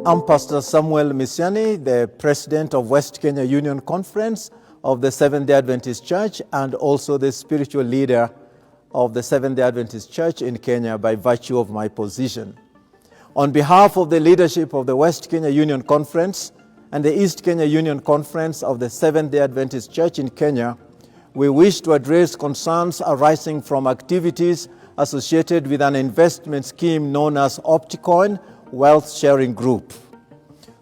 I'm Pastor Samuel Misiani, the President of West Kenya Union Conference of the Seventh-day Adventist Church and also the spiritual leader of the Seventh-day Adventist Church in Kenya by virtue of my position. On behalf of the leadership of the West Kenya Union Conference and the East Kenya Union Conference of the Seventh-day Adventist Church in Kenya, we wish to address concerns arising from activities associated with an investment scheme known as Opticoin Wealth Sharing Group.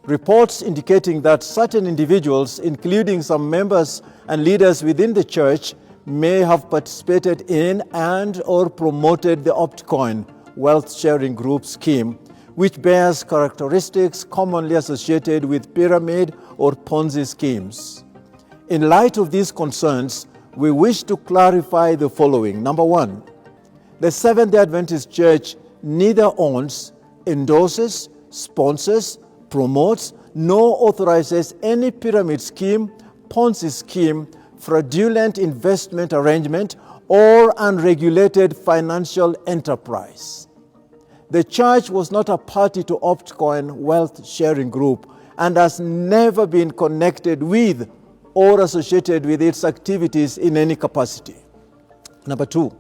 Reports indicating that certain individuals, including some members and leaders within the church, may have participated in and or promoted the Opticoin Wealth Sharing Group scheme, which bears characteristics commonly associated with pyramid or Ponzi schemes. In light of these concerns, we wish to clarify the following. Number one, the Seventh-day Adventist Church neither owns, endorses, sponsors, promotes, nor authorizes any pyramid scheme, Ponzi scheme, fraudulent investment arrangement, or unregulated financial enterprise. The church was not a party to Opticoin Wealth Sharing Group and has never been connected with or associated with its activities in any capacity. Number two,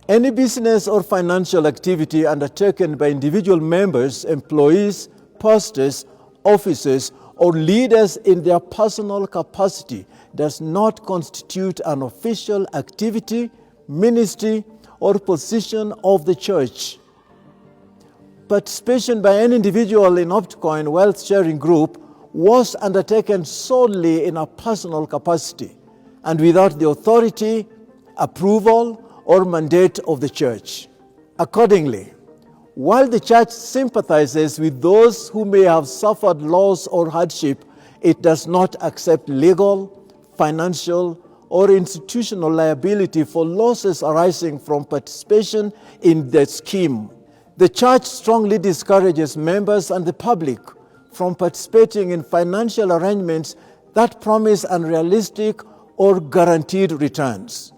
any business or financial activity undertaken by individual members, employees, pastors, officers, or leaders in their personal capacity does not constitute an official activity, ministry, or position of the church. Participation by any individual in Opticoin Wealth Sharing Group was undertaken solely in a personal capacity and without the authority, approval, or mandate of the church. Accordingly, while the church sympathizes with those who may have suffered loss or hardship, it does not accept legal, financial, or institutional liability for losses arising from participation in the scheme. The church strongly discourages members and the public from participating in financial arrangements that promise unrealistic or guaranteed returns,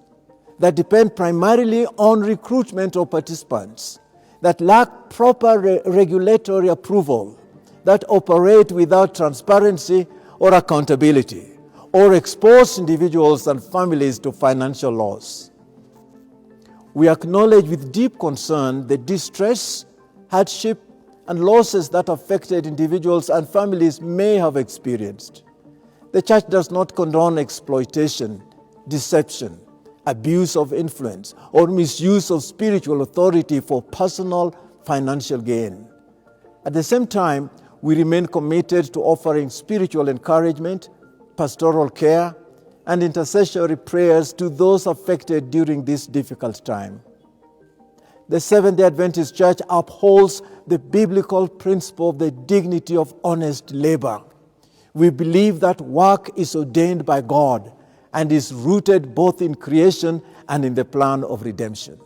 that depend primarily on recruitment of participants, that lack proper regulatory approval, that operate without transparency or accountability, or expose individuals and families to financial loss. We acknowledge with deep concern the distress, hardship, and losses that affected individuals and families may have experienced. The church does not condone exploitation, deception, abuse of influence, or misuse of spiritual authority for personal financial gain. At the same time, we remain committed to offering spiritual encouragement, pastoral care, and intercessory prayers to those affected during this difficult time. The Seventh-day Adventist Church upholds the biblical principle of the dignity of honest labor. We believe that work is ordained by God and is rooted both in creation and in the plan of redemption.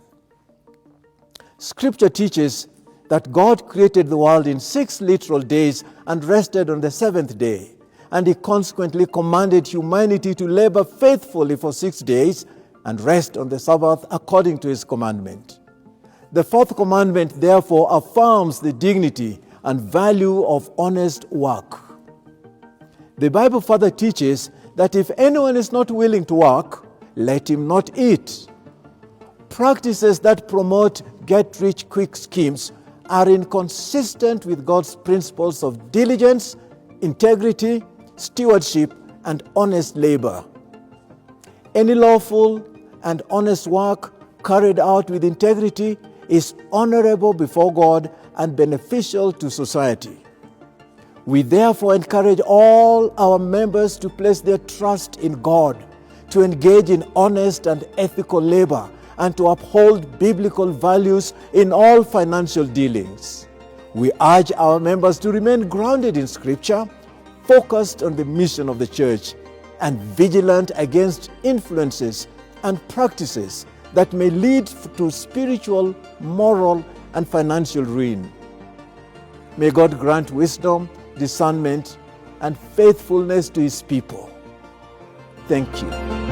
Scripture teaches that God created the world in 6 literal days and rested on the 7th day, and He consequently commanded humanity to labor faithfully for 6 days and rest on the Sabbath according to His commandment. The 4th commandment, therefore, affirms the dignity and value of honest work. The Bible further teaches that if anyone is not willing to work, let him not eat. Practices that promote get-rich-quick schemes are inconsistent with God's principles of diligence, integrity, stewardship, and honest labor. Any lawful and honest work carried out with integrity is honorable before God and beneficial to society. We therefore encourage all our members to place their trust in God, to engage in honest and ethical labor, and to uphold biblical values in all financial dealings. We urge our members to remain grounded in Scripture, focused on the mission of the church, and vigilant against influences and practices that may lead to spiritual, moral, and financial ruin. May God grant wisdom, discernment, and faithfulness to His people. Thank you.